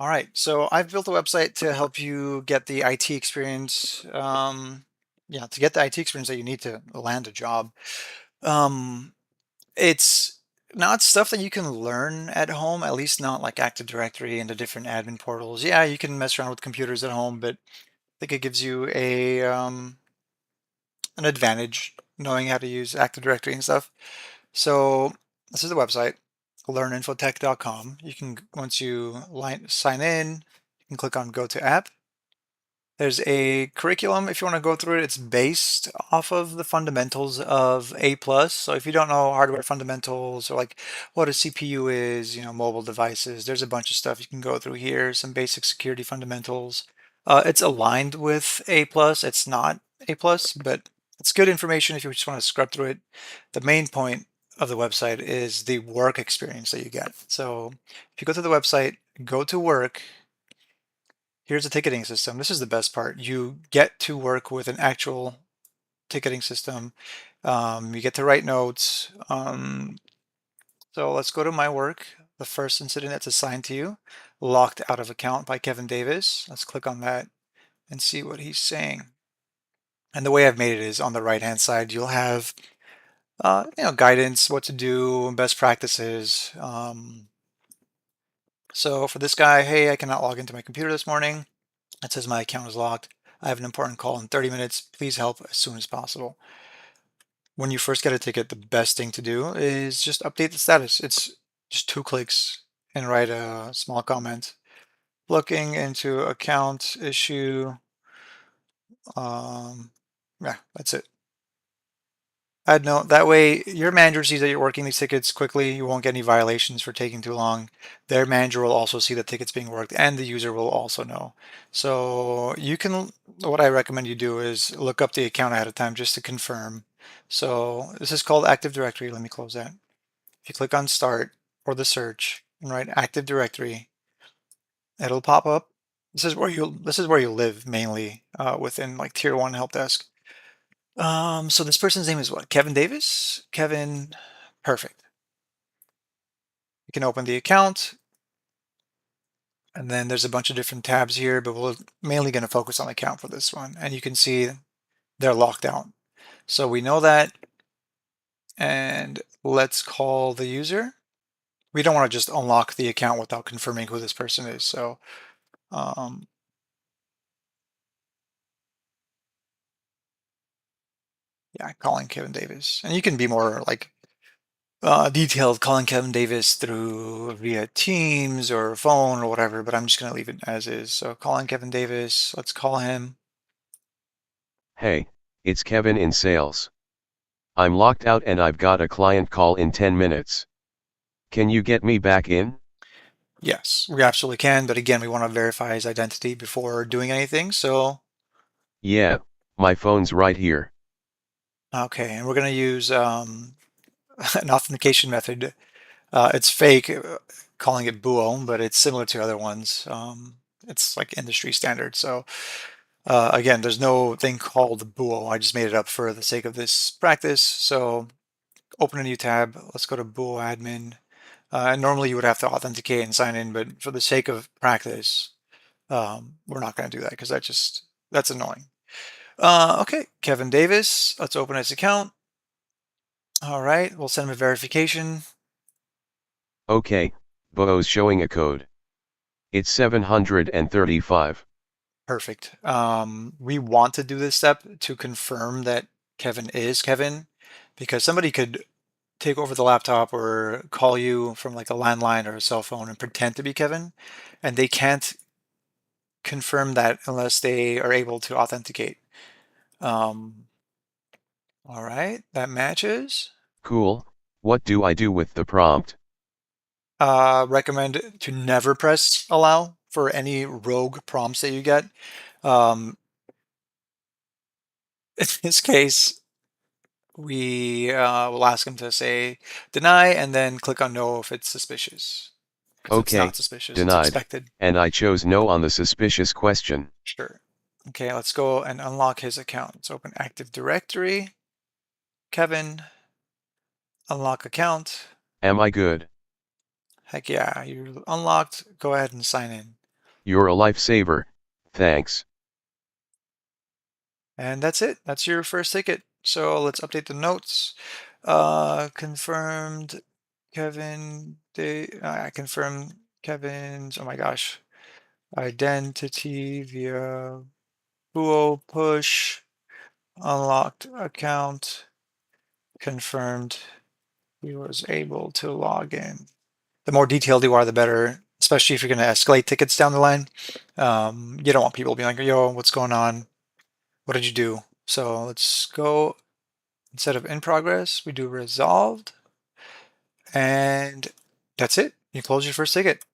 All right, so I've built a website to help you get the IT experience. Yeah, to get the IT experience that you need to land a job. Um, it's not stuff that you can learn at home, at least not like Active Directory and the different admin portals. Yeah, you can mess around with computers at home, but I think it gives you a an advantage knowing how to use Active Directory and stuff. So this is the website, LearnInfoTech.com. You can once you sign in, you can click on Go to App. There's a curriculum if you want to go through it. It's based off of the fundamentals of A+. So if you don't know hardware fundamentals or like what a CPU is, mobile devices, there's a bunch of stuff you can go through here, some basic security fundamentals. It's aligned with A+. It's not A+, but it's good information if you just want to scrub through it. The main point of the website is the work experience that you get. So if you go to the website, go to work. Here's a ticketing system. This is the best part. You get to work with an actual ticketing system. You get to write notes. So let's go to my work. The first incident that's assigned to you, locked out of account by Kevin Davis. Let's click on that and see what he's saying. And the way I've made it is on the right-hand side, you'll have guidance, what to do, best practices. So for this guy, hey, I cannot log into my computer this morning. It says my account is locked. I have an important call in 30 minutes. Please help as soon as possible. When you first get a ticket, the best thing to do is just update the status. It's just 2 clicks and write a small comment. Looking into account issue. Um, yeah, that's it. I'd know that way your manager sees that you're working these tickets quickly. You won't get any violations for taking too long. Their manager will also see the tickets being worked and the user will also know. So you can, what I recommend you do is look up the account ahead of time just to confirm. So this is called Active Directory. Let me close that. If you click on Start or the search and write Active Directory, it'll pop up. This is where you live mainly within like Tier 1 help desk. So this person's name is what? Kevin Davis? Kevin, perfect. You can open the account, and then there's a bunch of different tabs here, but we're mainly going to focus on the account for this one. And you can see they're locked out. So we know that, and let's call the user. We don't want to just unlock the account without confirming who this person is. So, um, yeah, calling Kevin Davis. And you can be more like detailed calling Kevin Davis through via Teams or phone or whatever, but I'm just going to leave it as is. So calling Kevin Davis, let's call him. Hey, it's Kevin in sales. I'm locked out and I've got a client call in 10 minutes. Can you get me back in? Yes, we absolutely can, but again, we want to verify his identity before doing anything. So, Yeah, my phone's right here. okay, and we're going to use an authentication method. It's fake, calling it Buo, but it's similar to other ones. It's like industry standard. So, again, there's no thing called Buo. I just made it up for the sake of this practice. So open a new tab. Let's go to Buo admin. And normally you would have to authenticate and sign in, but for the sake of practice, we're not going to do that because that's annoying. Okay, Kevin Davis. Let's open his account. All right, we'll send him a verification. Okay, Bo's showing a code. It's 735. Perfect. We want to do this step to confirm that Kevin is Kevin because somebody could take over the laptop or call you from like a landline or a cell phone and pretend to be Kevin, and they can't confirm that unless they are able to authenticate. Um, all right, that matches. Cool, what do I do with the prompt? Recommend to never press allow for any rogue prompts that you get. Um, in this case, we will ask them to say deny and then click on no if it's suspicious. If it's not Okay, suspicious, it's denied, expected. and I chose no on the suspicious question. Sure. Okay, let's go and unlock his account. Let's open Active Directory. Kevin, unlock account. Am I good? Heck yeah, you're unlocked. Go ahead and sign in. You're a lifesaver, thanks. And that's it. That's your first ticket. So let's update the notes. Confirmed Kevin. I confirmed Kevin's. Oh my gosh. Identity via Buo push. Unlocked account. Confirmed. He was able to log in. The more detailed you are, the better, especially if you're going to escalate tickets down the line. You don't want people being like, yo, what's going on? What did you do? So let's go, instead of in progress, we do resolved. And that's it. You close your first ticket.